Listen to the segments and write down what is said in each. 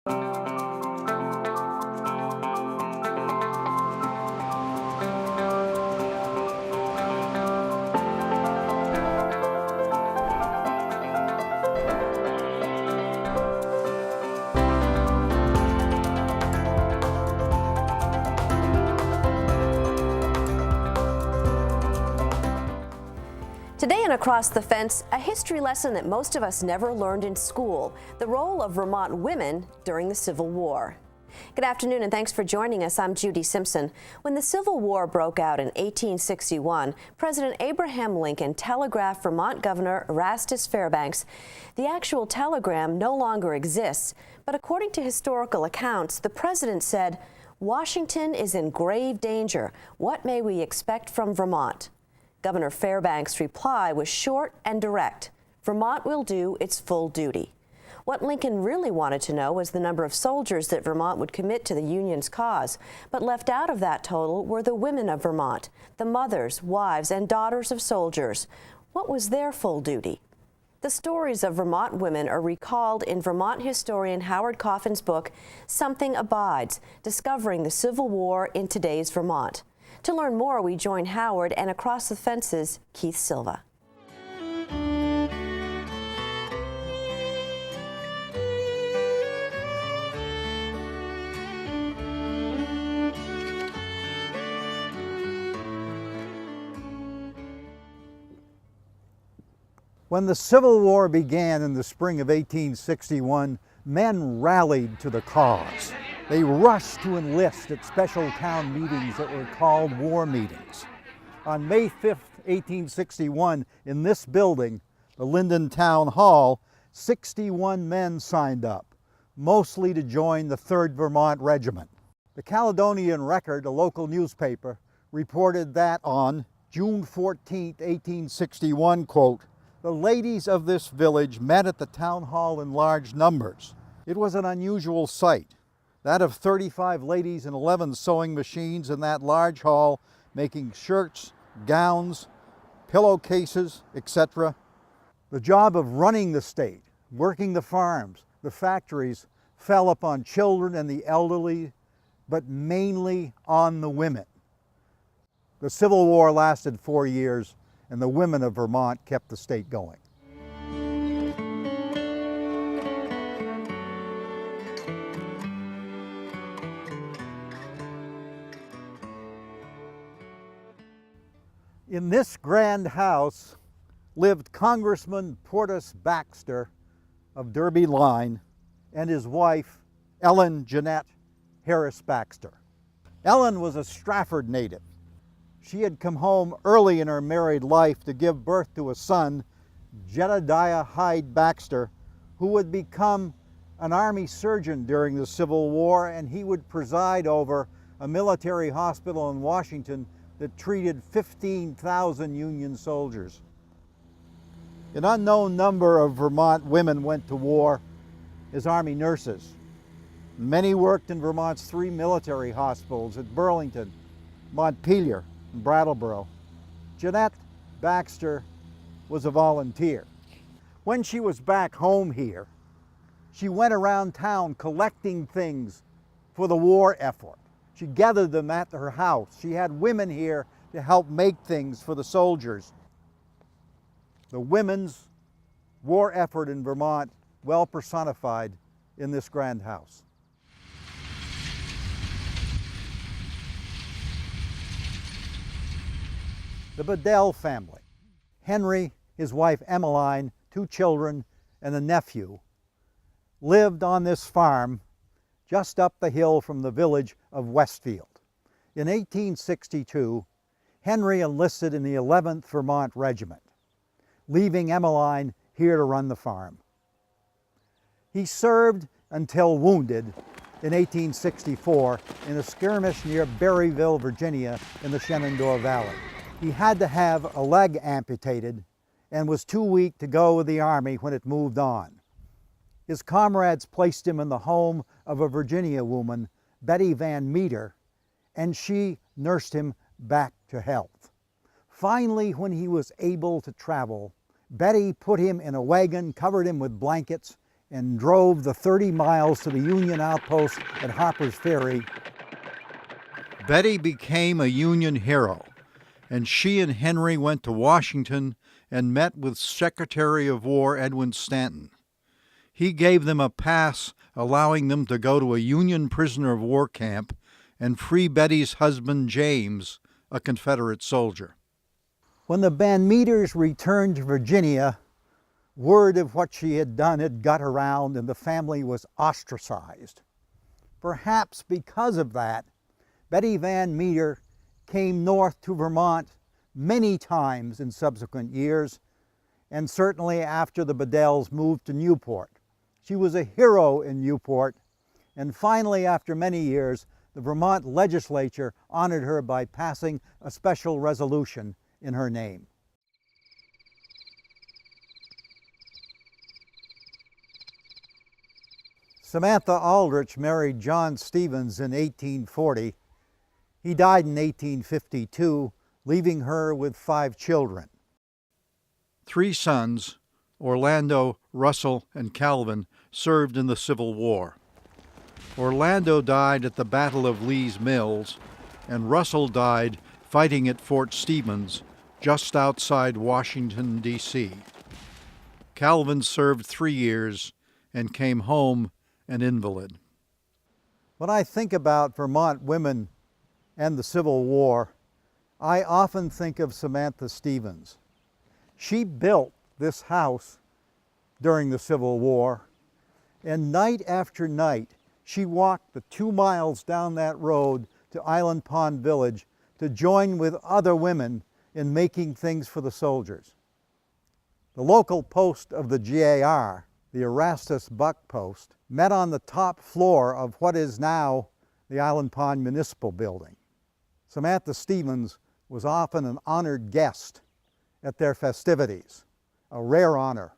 Today in Across the Fence, a history lesson that most of us never learned in school, the role of Vermont women during the Civil War. Good afternoon and thanks for joining us. I'm Judy Simpson. When the Civil War broke out in 1861, President Abraham Lincoln telegraphed Vermont Governor Erastus Fairbanks. The actual telegram no longer exists, but according to historical accounts, the president said, "Washington is in grave danger. What may we expect from Vermont?" Governor Fairbanks' reply was short and direct. Vermont will do its full duty. What Lincoln really wanted to know was the number of soldiers that Vermont would commit to the Union's cause. But left out of that total were the women of Vermont, the mothers, wives, and daughters of soldiers. What was their full duty? The stories of Vermont women are recalled in Vermont historian Howard Coffin's book, Something Abides, Discovering the Civil War in Today's Vermont. To learn more, we join Howard and Across the Fence's Keith Silva. When the Civil War began in the spring of 1861, men rallied to the cause. They rushed to enlist at special town meetings that were called war meetings. On May 5th, 1861, in this building, the Linden Town Hall, 61 men signed up, mostly to join the 3rd Vermont Regiment. The Caledonian Record, a local newspaper, reported that on June 14th, 1861, quote, "The ladies of this village met at the town hall in large numbers. It was an unusual sight, that of 35 ladies and 11 sewing machines in that large hall, making shirts, gowns, pillowcases, etc. The job of running the state, working the farms, the factories, fell upon children and the elderly, but mainly on the women." The Civil War lasted 4 years, and the women of Vermont kept the state going. In this grand house lived Congressman Portus Baxter of Derby Line and his wife, Ellen Jeanette Harris Baxter. Ellen was a Stratford native. She had come home early in her married life to give birth to a son, Jedediah Hyde Baxter, who would become an Army surgeon during the Civil War, and he would preside over a military hospital in Washington that treated 15,000 Union soldiers. An unknown number of Vermont women went to war as Army nurses. Many worked in Vermont's 3 military hospitals at Burlington, Montpelier, and Brattleboro. Jeanette Baxter was a volunteer. When she was back home here, she went around town collecting things for the war effort. She gathered them at her house. She had women here to help make things for the soldiers. The women's war effort in Vermont, well personified in this grand house. The Bedell family, Henry, his wife Emmeline, 2 children, and a nephew, lived on this farm just up the hill from the village of Westfield. In 1862, Henry enlisted in the 11th Vermont Regiment, leaving Emmeline here to run the farm. He served until wounded in 1864 in a skirmish near Berryville, Virginia, in the Shenandoah Valley. He had to have a leg amputated and was too weak to go with the Army when it moved on. His comrades placed him in the home of a Virginia woman, Betty VanMeter, and she nursed him back to health. Finally, when he was able to travel, Betty put him in a wagon, covered him with blankets, and drove the 30 miles to the Union outpost at Harper's Ferry. Betty became a Union hero, and she and Henry went to Washington and met with Secretary of War Edwin Stanton. He gave them a pass allowing them to go to a Union prisoner of war camp and free Betty's husband James, a Confederate soldier. When the VanMeters returned to Virginia, word of what she had done had got around and the family was ostracized. Perhaps because of that, Betty VanMeter came north to Vermont many times in subsequent years, and certainly after the Beddells moved to Newport. She was a hero in Newport, and finally, after many years, the Vermont legislature honored her by passing a special resolution in her name. Samantha Aldrich married John Stevens in 1840. He died in 1852, leaving her with 5 children. 3 sons, Orlando, Russell, and Calvin, served in the Civil War. Orlando died at the Battle of Lee's Mills, and Russell died fighting at Fort Stevens, just outside Washington, D.C. Calvin served 3 years and came home an invalid. When I think about Vermont women and the Civil War, I often think of Samantha Stevens. She built this house during the Civil War, and night after night she walked the 2 miles down that road to Island Pond Village to join with other women in making things for the soldiers. The local post of the GAR, the Erastus Buck Post, met on the top floor of what is now the Island Pond Municipal Building. Samantha Stevens was often an honored guest at their festivities, a rare honor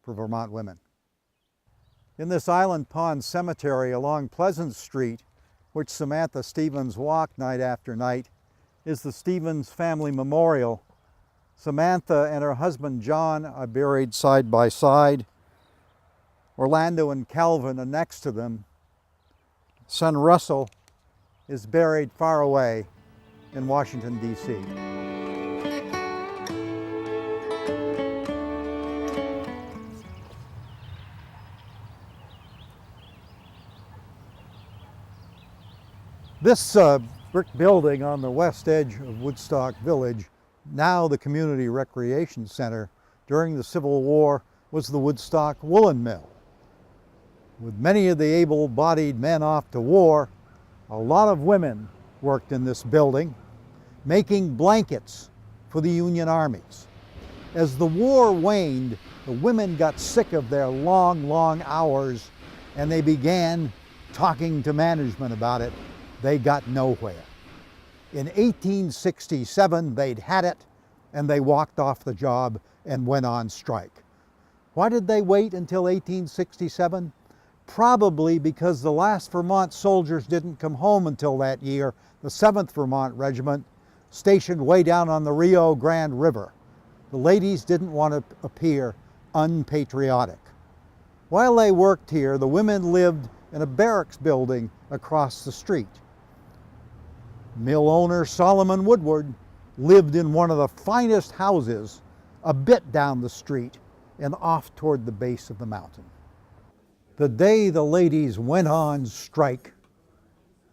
for Vermont women. In this Island Pond Cemetery along Pleasant Street, which Samantha Stevens walked night after night, is the Stevens Family Memorial. Samantha and her husband John are buried side by side. Orlando and Calvin are next to them. Son Russell is buried far away in Washington, D.C. This brick building on the west edge of Woodstock Village, now the Community Recreation Center, during the Civil War was the Woodstock Woolen Mill. With many of the able-bodied men off to war, a lot of women worked in this building, making blankets for the Union armies. As the war waned, the women got sick of their long hours, and they began talking to management about it. They got nowhere. In 1867, they'd had it, and they walked off the job and went on strike. Why did they wait until 1867? Probably because the last Vermont soldiers didn't come home until that year, the 7th Vermont Regiment, stationed way down on the Rio Grande River. The ladies didn't want to appear unpatriotic. While they worked here, the women lived in a barracks building across the street. Mill owner Solomon Woodward lived in one of the finest houses a bit down the street and off toward the base of the mountain. The day the ladies went on strike,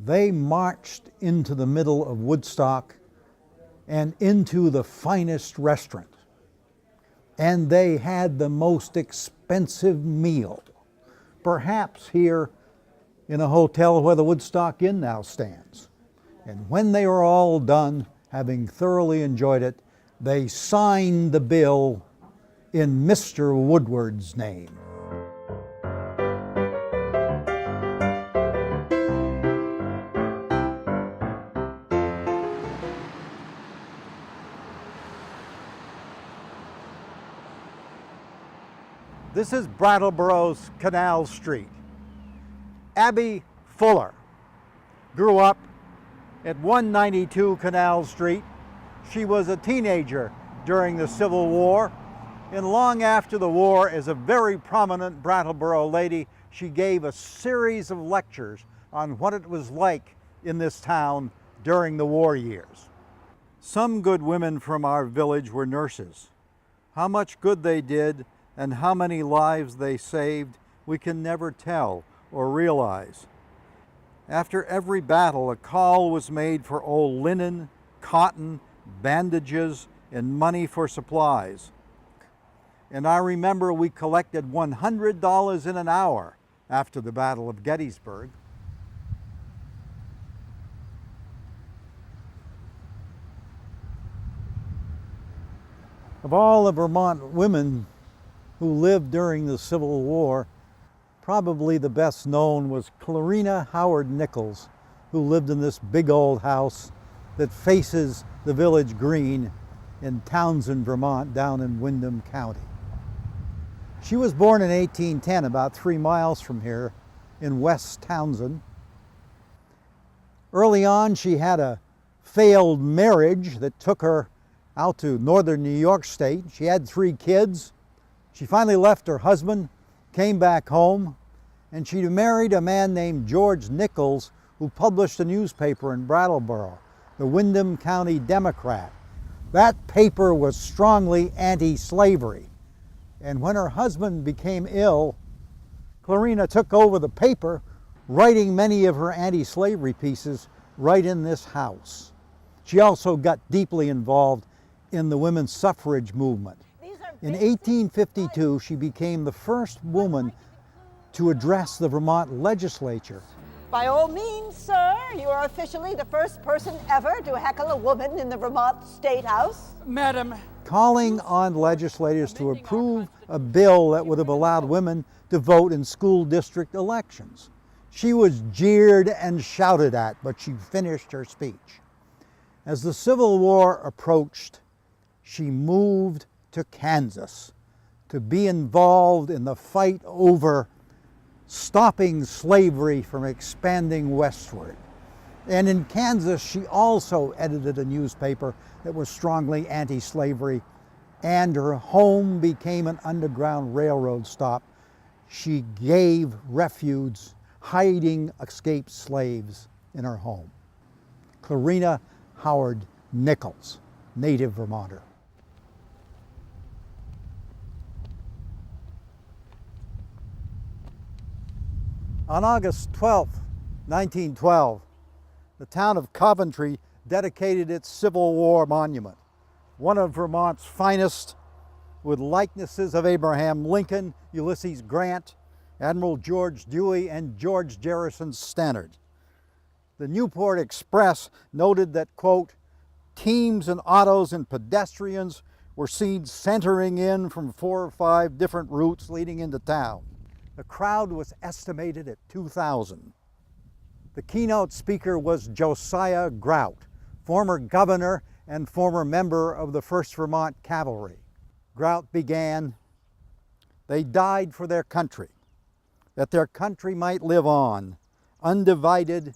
they marched into the middle of Woodstock and into the finest restaurant. And they had the most expensive meal, perhaps here in a hotel where the Woodstock Inn now stands. And when they were all done, having thoroughly enjoyed it, they signed the bill in Mr. Woodward's name. This is Brattleboro's Canal Street. Abby Fuller grew up at 192 Canal Street. She was a teenager during the Civil War, And long after the war, as a very prominent Brattleboro lady, she gave a series of lectures on what it was like in this town during the war years. Some good women from our village were nurses. How much good they did and how many lives they saved, we can never tell or realize. After every battle, a call was made for old linen, cotton, bandages, and money for supplies. And I remember we collected $100 in an hour after the Battle of Gettysburg. Of all the Vermont women who lived during the Civil War, probably the best known was Clarina Howard Nichols, who lived in this big old house that faces the village green in Townsend, Vermont, down in Windham County. She was born in 1810, about 3 miles from here in West Townsend. Early on, she had a failed marriage that took her out to northern New York State. She had 3 kids. She finally left her husband, came back home, and she married a man named George Nichols, who published a newspaper in Brattleboro, the Windham County Democrat. That paper was strongly anti-slavery. And when her husband became ill, Clarina took over the paper, writing many of her anti-slavery pieces right in this house. She also got deeply involved in the women's suffrage movement. In 1852, she became the first woman to address the Vermont legislature. By all means, sir, you are officially the first person ever to heckle a woman in the Vermont State House. Madam. Calling on legislators to approve a bill that would have allowed women to vote in school district elections. She was jeered and shouted at, but she finished her speech. As the Civil War approached, she moved to Kansas to be involved in the fight over stopping slavery from expanding westward. And in Kansas, she also edited a newspaper that was strongly anti-slavery, and her home became an underground railroad stop. She gave refuge, hiding escaped slaves in her home. Clarina Howard Nichols, native Vermonter. On August 12, 1912, the town of Coventry dedicated its Civil War monument, one of Vermont's finest, with likenesses of Abraham Lincoln, Ulysses Grant, Admiral George Dewey, and George Garrison Stannard. The Newport Express noted that, quote, teams and autos and pedestrians were seen centering in from 4 or 5 different routes leading into town. The crowd was estimated at 2,000. The keynote speaker was Josiah Grout, former governor and former member of the 1st Vermont Cavalry. Grout began, "They died for their country, that their country might live on, undivided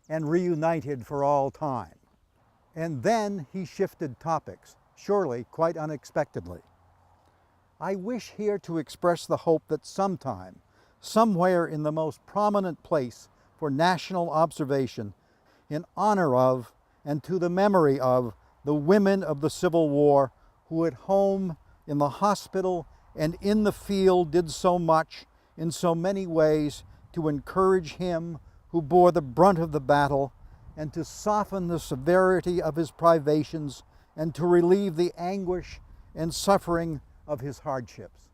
and reunited for all time." And then he shifted topics, surely quite unexpectedly. I wish here to express the hope that sometime, somewhere in the most prominent place for national observation, in honor of and to the memory of the women of the Civil War who at home, in the hospital, and in the field did so much in so many ways to encourage him who bore the brunt of the battle and to soften the severity of his privations and to relieve the anguish and suffering of his hardships.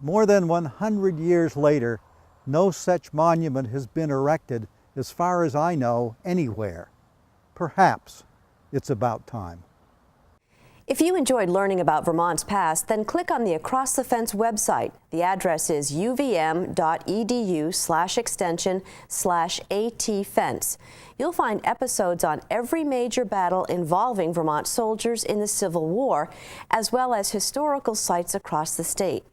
More than 100 years later, no such monument has been erected, as far as I know, anywhere. Perhaps it's about time. If you enjoyed learning about Vermont's past, then click on the Across the Fence website. The address is uvm.edu/extension/AT-Fence. You'll find episodes on every major battle involving Vermont soldiers in the Civil War, as well as historical sites across the state.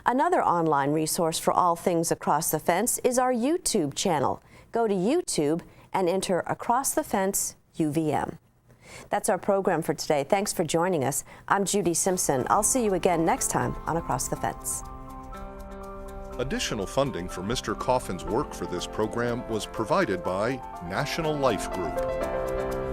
Another online resource for all things Across the Fence is our YouTube channel. Go to YouTube and enter Across the Fence UVM. That's our program for today. Thanks for joining us. I'm Judy Simpson. I'll see you again next time on Across the Fence. Additional funding for Mr. Coffin's work for this program was provided by National Life Group.